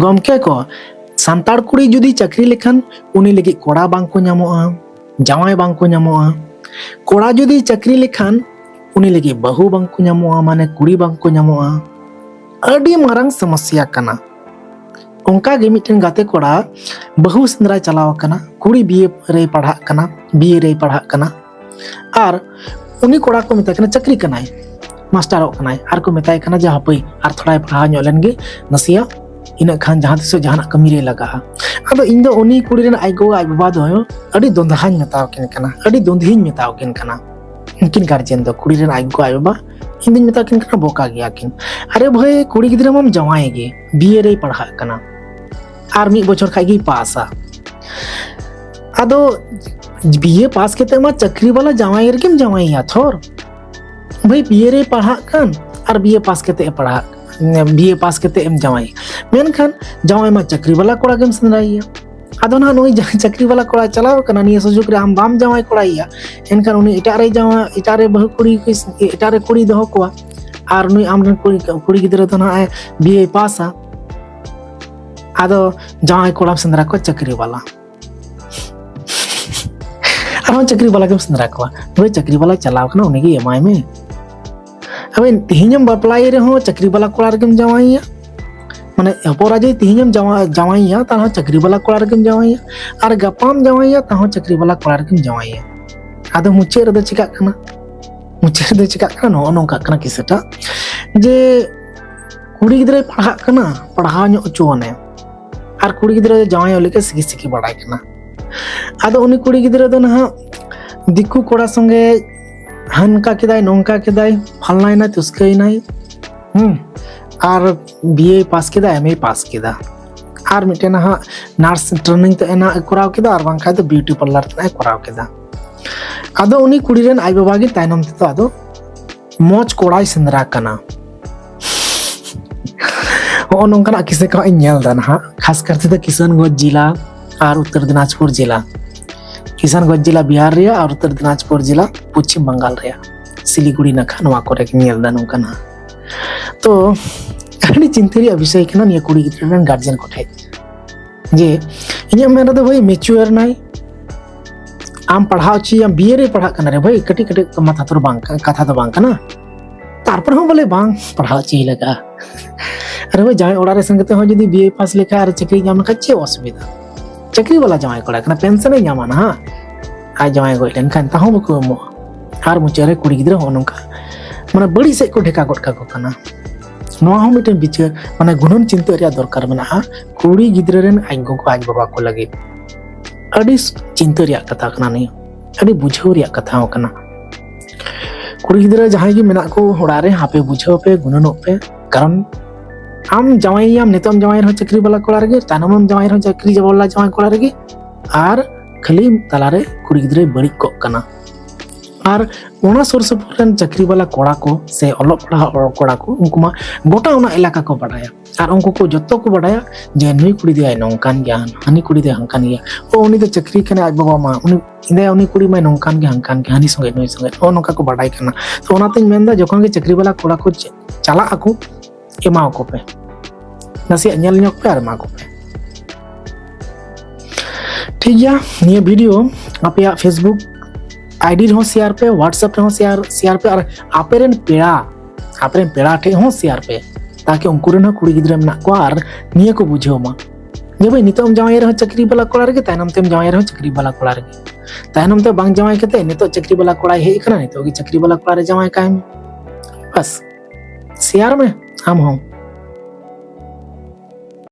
गमके को सान्ताड़ कुड़ी जुदी चाकरी लेखान उनी लगी कोड़ा बांग को ᱧᱟᱢᱚᱜᱼᱟ, जावाई बांग को ᱧᱟᱢᱚᱜᱼᱟ। कोड़ा जुदी चाकरी लेखान उनी लगी बहु बांग को ᱧᱟᱢᱚᱜᱼᱟ, माने कुड़ी बांग को ᱧᱟᱢᱚᱜᱼᱟ। अडी मारांग समस्या कना। उनका गे मिटन गाते कोड़ा बहु सेंद्रा चलाव कना, कुड़ी बीए रे पढ़ा कना, बीए रे पढ़ा कना। आर उनी कोड़ा को मेता कना चाकरी कनाय, मास्टर कनाय, आर को मेताय कना जे हापै आर थोड़ा पढ़ा ᱧᱚᱜ ᱞᱮᱱᱜᱮ नसिया इन खान जहाँ तिस जहाँ कमी रे लगा। अदो इन दो उनी कुड़ी रेन आइ गो आइ बाबा दो अडी दोंधाहाኝ मेताव किन कना, अडी दोंधिኝ मेताव किन कना। उनकिन गार्जियन दो कुड़ी रेन आइ गो आइ बाबा इन दिन मेता किन कना बोका गया किन। अरे भाई कुड़ी गिद्रा मम जवाई गे बीए रे पढ़ा कना आर मी बछर खाइ गे पासा। अदो बीए पास केते मा चाकरी वाला जवाई रेगिम जवाईया थोर। भाई बीए रे पढ़ा कन आर बीए पास केते पढ़ा बीए पास केते एम जवाई मेनखान जवाई मा चाकरी वाला कोड़ा गेम सेंद्राइया। आदो ना नुई चाकरी वाला कोड़ा चलाव कना निया सुजुग रे आम बाम जवाई कोड़ाइया एनखान उनी इटारे जवा इटारे बहु कुड़ी इटारे कुड़ी दोहो कोआ आर नुई आम रन कुड़ी गिद्रा तो ना बीए पासा। आदो जवाई कोड़ा सेंद्रा को चाकरी वाला आरो चाकरी वाला गेम सेंद्रा को भाई चाकरी वाला चलाव कना उनी गे एमाय में। अब तिहिñम बापलाय रे हो चाकरी वाला कोड़ा रेगेम जवाईया, माने अपरा जे तिहिñम जवाईया ता चाकरी वाला कोड़ा रेगेम जवाईया आर गपाम जवाईया ता चाकरी वाला कोड़ा रेगेम जवाईया। आदो मुचे रे दो चिका कना, मुचे रे दो चिका कना नो नोंका कना किसटा जे कुड़ी गिद्रा पढ़ा कना पढ़ा ᱧᱚᱜ चोने आर कुड़ी गिद्रा जवाई लेके सिकी सिकी बड़ाय कना। आदो उनी कुड़ी गिद्रा दो ना दिक्कू कोड़ा संगे हनका केदाय नोंका केदाय फलनाय ना तुस्काय नाय आर बीए पास केदा एमए पास केदा आर मिटेना हा नर्स ट्रेनिंग तो एना कराव केदा आर बांखा तो ब्यूटी पार्लर तो कराव केदा। आदो उनी कुड़ी रेन आइ बाबा गे तायनम ते तो आदो मोज कोड़ाय सेंद्रा कना। ओ नोंकाना किसे का ᱧᱮᱞ दा ना खास करते तो किशनगंज जिला और उत्तर दिनाजपुर जिला, किशनगंज जिला बिहार रे और उत्तर दिनाजपुर जिला पश्चिम बंगाल रे सिलीगुड़ी नखा नवा कोरे ᱧᱮᱞ दा नोंकाना। तो अड़ी चिंतरिया विषय कना निया कुड़ी गिद्रा रेन गार्जियन कोठे जे इᱧ मेन दो भाई मैच्योर नाय आम पढ़ाओ ची आम बीए रे पढ़ा कना रे भाई कटी कटी माथा तो बांग कथा तो बांग कना तारपर हो बोले बांग पढ़ाओ ची लगा। अरे भाई जाय ओड़ा रे संगते हो जदी बीए पास लेखा आर चाकरी ᱧᱟᱢ लखा चे असुविधा चाकरी वाला जवाई कोड़ा कना पेंशन ᱧᱟᱢᱟ ना आ जवाई गय लेनखान ताहो बको एमो आर मुचारे कुड़ी गिद्रा हो नोंका माने बड़ी से को ढेका गड का को कना। नोआ हो मिटन बिचार माने गुणन चिंता रे दरकार मेना कुड़ी गिद्रा रेन आइ गो को आज बाबा को लगे अड़ी चिंता रे कथा कना नि अड़ी बुझाव रे कथा हो कना। कुड़ी गिद्रा जहां गे मेना को होड़ा रे हापे बुझाव पे गुणनो पे कारण आम जवाईयाम नितम जवाई रहो चाकरी वाला कोड़ा रे तानमम जवाई रहो चाकरी वाला जवाई कोड़ा रे आर खाली तलारे कुड़ी गिद्रा बड़ी को कना। आर ओना सुर सुपुर रेन चाकरी वाला कोड़ा को से ओलो पढ़ा कोड़ा को उनको मा गोटा ओना इलाका को बढ़ाया आर उनको को जत्तो को बढ़ाया जे नुई कुड़ी दे नोंकान गया हनी कुड़ी दे हंकान गया ओ उनी दो चाकरी कने आज बाबा मा उनी इने उनी कुड़ी मा नोंकान के हंकान के हनी संगे नुई संगे ओ नोंका को बढ़ाई कना। तो ओना तिन मेनदा जखन के चाकरी वाला कोड़ा को चला आको एमा को पे नसिया ᱧᱮᱞ ᱧᱚᱜ पे आर मा को पे ठीक गया। निया वीडियो आपया फेसबुक आईडी रे हो शेयर पे व्हाट्सएप रे हो शेयर पे और आपेरेन पेड़ा ठे हो शेयर पे ताकि उनको रेन कुड़ी गिद्रा मेना को आर निया को बुझेव मा जे भाई नितम जवाई रे चाकरी वाला कोड़ा रे तायनम तेम जवाई रे चाकरी वाला कोड़ा रे तायनम ते बांग जवाई केते नितो चाकरी वाला कोड़ा हे कना नितो की चाकरी वाला कोड़ा रे जवाई कायम बस शेयर में हम